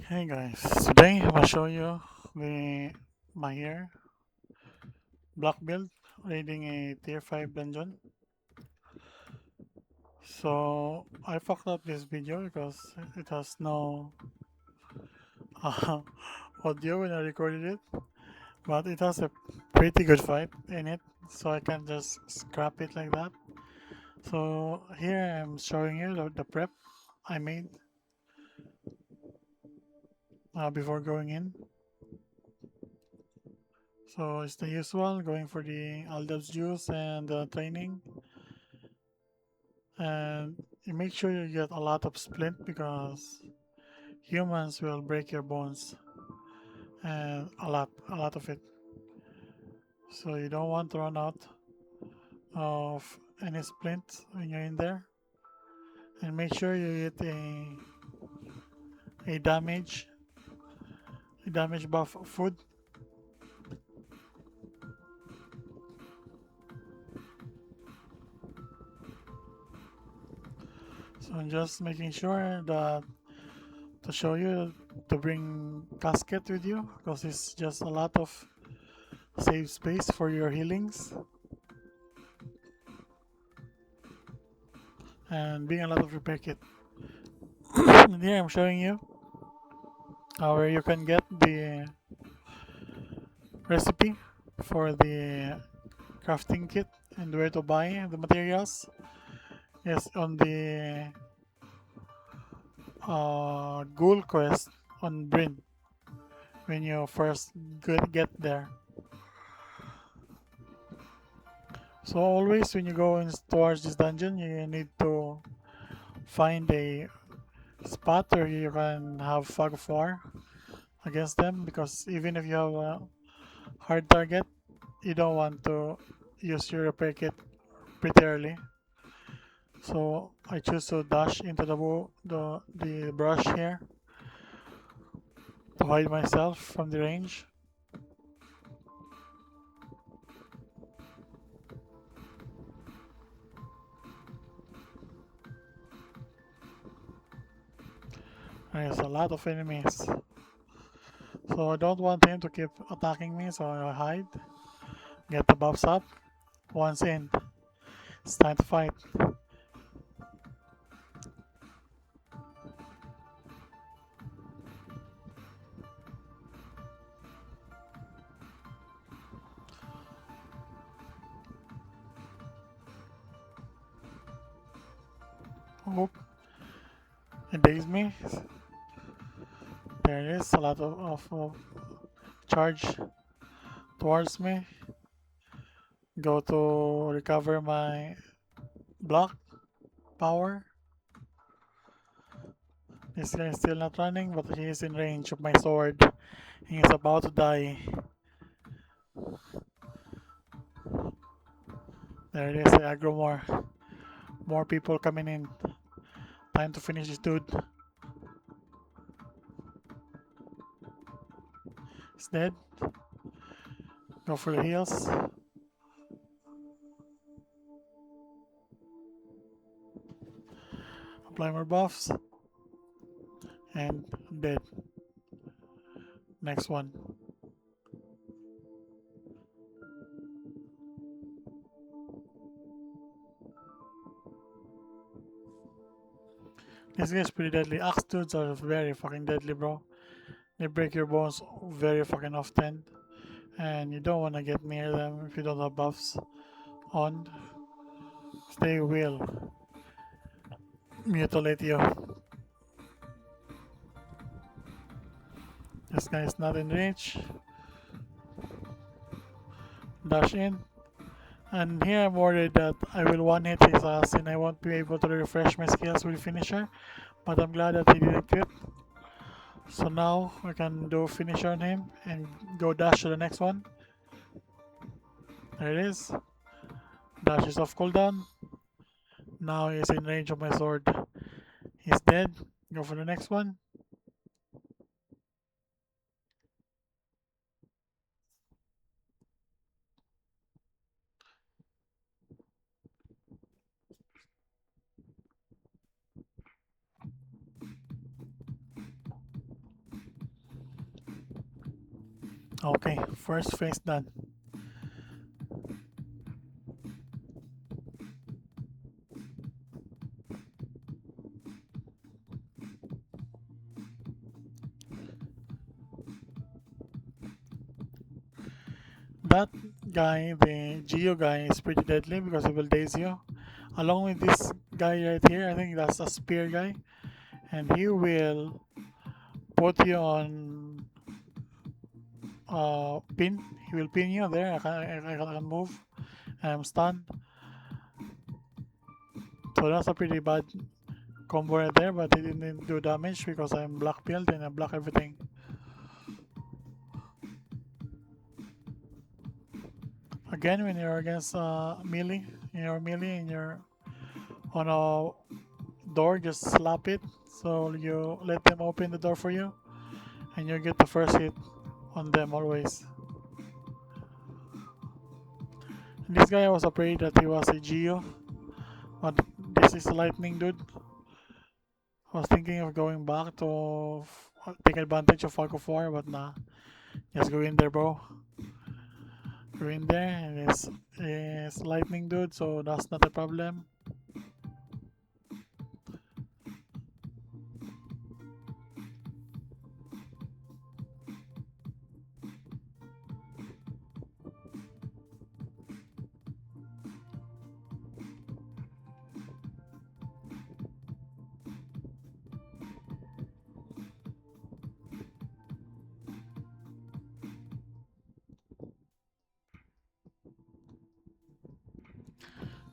Hey guys, today I'm gonna show you the Mahir block build raiding a tier 5 dungeon. So I fucked up this video because it has no uh, audio when I recorded it, but it has a pretty good fight in it, so I can just scrap it like that. So here I'm showing you the prep I made before going in. So it's the usual, going for the Aldab's juice and training. And you make sure you get a lot of splint because humans will break your bones, and a lot of it. So you don't want to run out of any splint when you're in there. And make sure you get a damage buff food. So I'm just making sure that to show you to bring casket with you because it's just a lot of save space for your healings and being a lot of repair kit. And here I'm showing you where you can get the recipe for the crafting kit and where to buy the materials is on the ghoul quest on Bryn when you first get there. So always when you go towards this dungeon, you need to find a spot where you can have fog of war against them, because even if you have a hard target, you don't want to use your repair kit pretty early. So I choose to dash into the brush here to hide myself from the range. There's a lot of enemies. So I don't want him to keep attacking me, so I hide. Get the buffs up. Once in, it's time to fight. Oh, it dazed me. There it is, a lot of charge towards me. Go to recover my block power. This guy is still not running, but he is in range of my sword. He is about to die. There it is, I aggro more. More people coming in. Time to finish this dude. He's dead. Go for the heals. Apply more buffs. And dead. Next one. This guy is pretty deadly. Axe dudes are very fucking deadly, bro. They break your bones very fucking often. And you don't want to get near them if you don't have buffs on. They will mutilate you. This guy is not in reach. Dash in. And here I'm worried that I will one hit his ass and I won't be able to refresh my skills with finisher. But I'm glad that he didn't quit. So now I can do finisher on him and go dash to the next one. There it is. Dash is off cooldown. Now he's in range of my sword. He's dead. Go for the next one. Okay, first phase done. That guy, the Geo guy, is pretty deadly because he will daze you. Along with this guy right here, I think that's a spear guy, and he will put you on pin. He will pin you there. I can move. I'm stunned. So that's a pretty bad combo right there, but it didn't do damage because I'm black build and I block everything. Again, when you're against melee, and you're on a door, just slap it. So you let them open the door for you, and you get the first hit on them always. And this guy, I was afraid that he was a Geo, but this is a lightning dude. I was thinking of going back to take advantage of Fog of War, but nah. Just go in there, bro. Go in there, and it's lightning dude, so that's not a problem.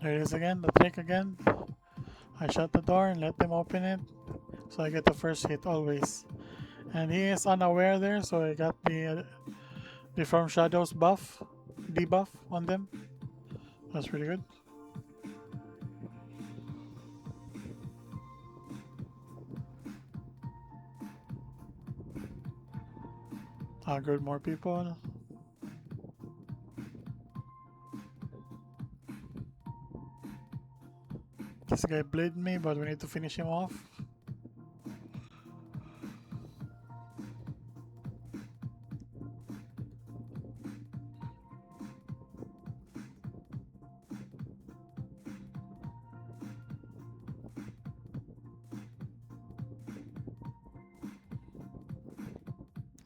There it is again, the trick again. I shut the door and let them open it, so I get the first hit always. And he is unaware there, so I got the From Shadows buff, debuff on them. That's pretty good. Good, more people. This guy bleed me, but we need to finish him off.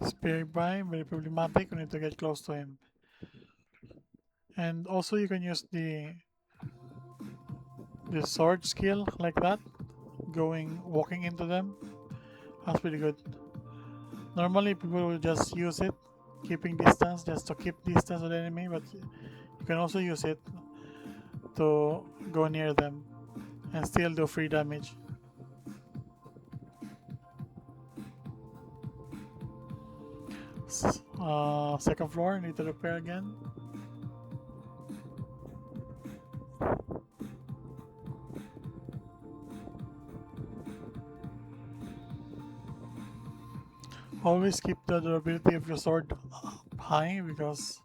Spear by, very problematic. We need to get close to him. And also you can use the sword skill like that, walking into them. That's pretty good. Normally people will just use it, keeping distance, just to keep distance with the enemy, but you can also use it to go near them and still do free damage. Second floor, need to repair again. Always keep the durability of your sword high because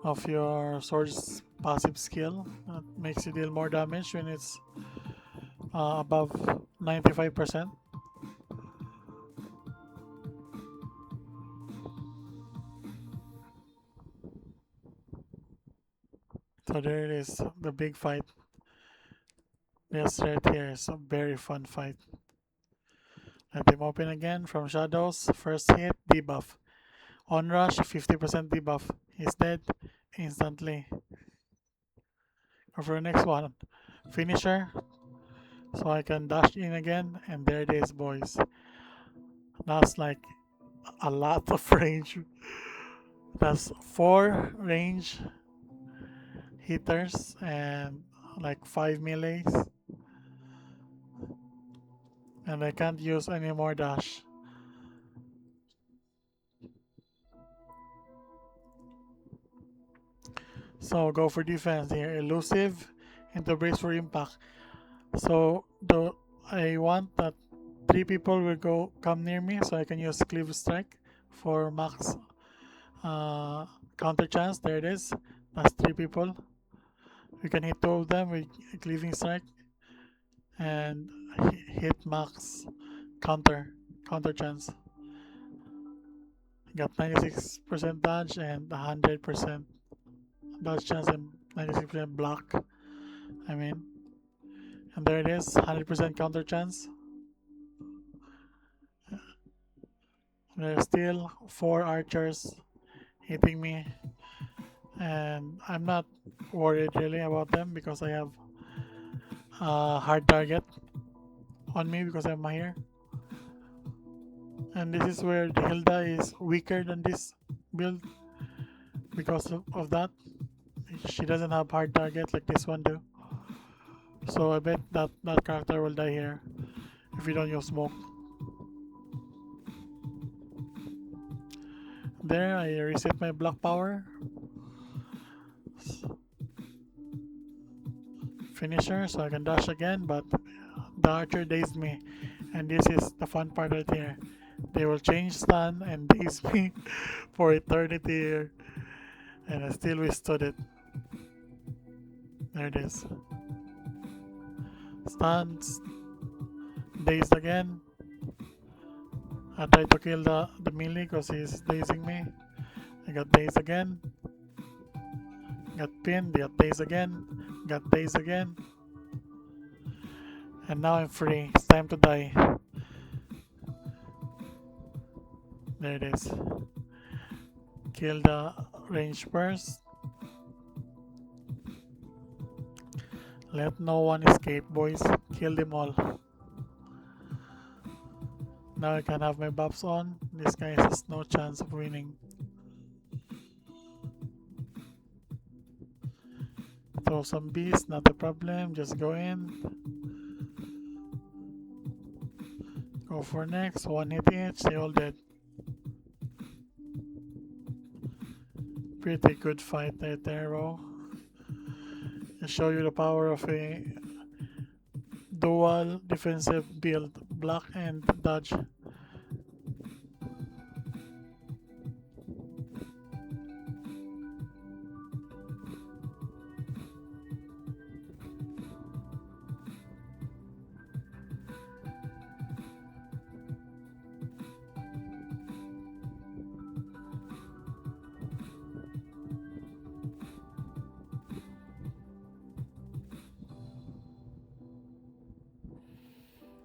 of your sword's passive skill. That makes you deal more damage when it's above 95%. So there it is, the big fight. This right here is a very fun fight. Let him open again from shadows. First hit, debuff. On rush, 50% debuff. He's dead instantly. Go for the next one. Finisher. So I can dash in again, and there it is, boys. That's like a lot of range. That's 4 range hitters and like 5 melees. And I can't use any more dash. So go for defense here. Elusive into brace for impact. So I want that 3 people will come near me so I can use cleave strike for max counter chance. There it is. That's 3 people. We can hit 2 of them with cleaving strike and hit max counter chance. Got 96% dodge and 100% dodge chance and 96% block. I mean, and there it is, 100% counter chance. There's still 4 archers hitting me, and I'm not worried really about them because I have a hard target on me because I'm Mahir. And this is where the Hilda is weaker than this build because of that. She doesn't have hard target like this one do. So I bet that that character will die here if we don't use smoke. There, I reset my block power. Finisher, so I can dash again, but the archer dazed me. And this is the fun part right here. They will change stun and daze me for eternity here. And I still withstood it. There it is. Stuns, dazed again. I tried to kill the melee because he's dazing me. I got dazed again. Got pinned, got dazed again. Got dazed again. And now I'm free. It's time to die. There it is. Kill the range first. Let no one escape, boys. Kill them all. Now I can have my buffs on. This guy has no chance of winning. Throw some beasts, not a problem. Just go in. Go for next. One hit each. They all dead. Pretty good fight right there, bro. I show you the power of a dual defensive build, block and dodge.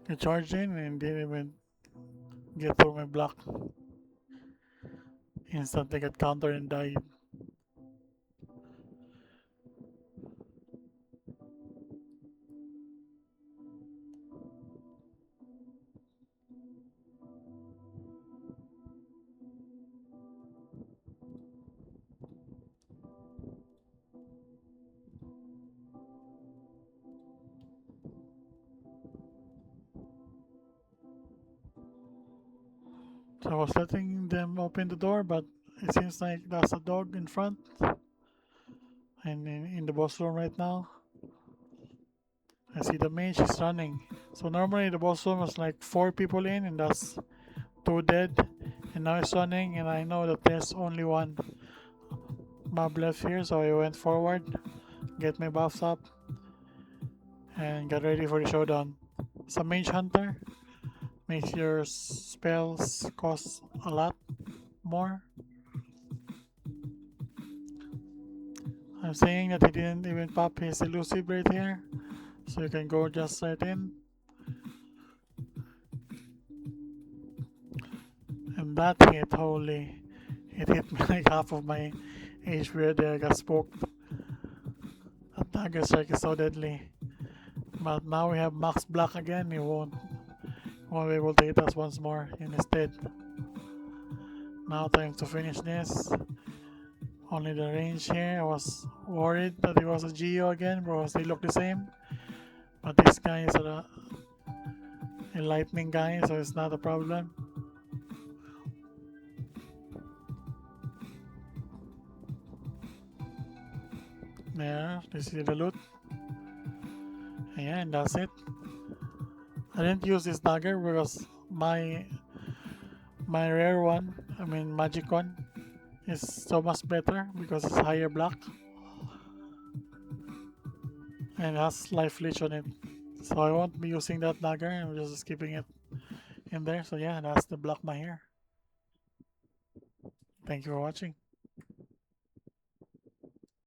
I charged in and didn't even get through my block. Instantly got countered and died. So I was letting them open the door, but it seems like there's a dog in front and in the boss room right now. I see the mage is running. So normally the boss room was like 4 people in and that's 2 dead. And now it's running and I know that there's only one mob left here, so I went forward, get my buffs up, and got ready for the showdown. Some mage hunter makes your spells cost a lot more. I'm saying that he didn't even pop his elusive right here, so you can go just right in. And that hit, holy, it hit me like half of my HP right there. I got smoked. That dagger strike is so deadly. But now we have max block again, he won't be able to hit us once more instead. Now time to finish this. Only the range here. I was worried that it was a Geo again because they look the same. But this guy is a lightning guy, so it's not a problem. There, this is the loot. Yeah, and that's it. I didn't use this dagger because my rare one, I mean magic one, is so much better because it's higher block and has life leech on it. So I won't be using that dagger, I'm just skipping it in there. So yeah, that's the block Mahir. Thank you for watching.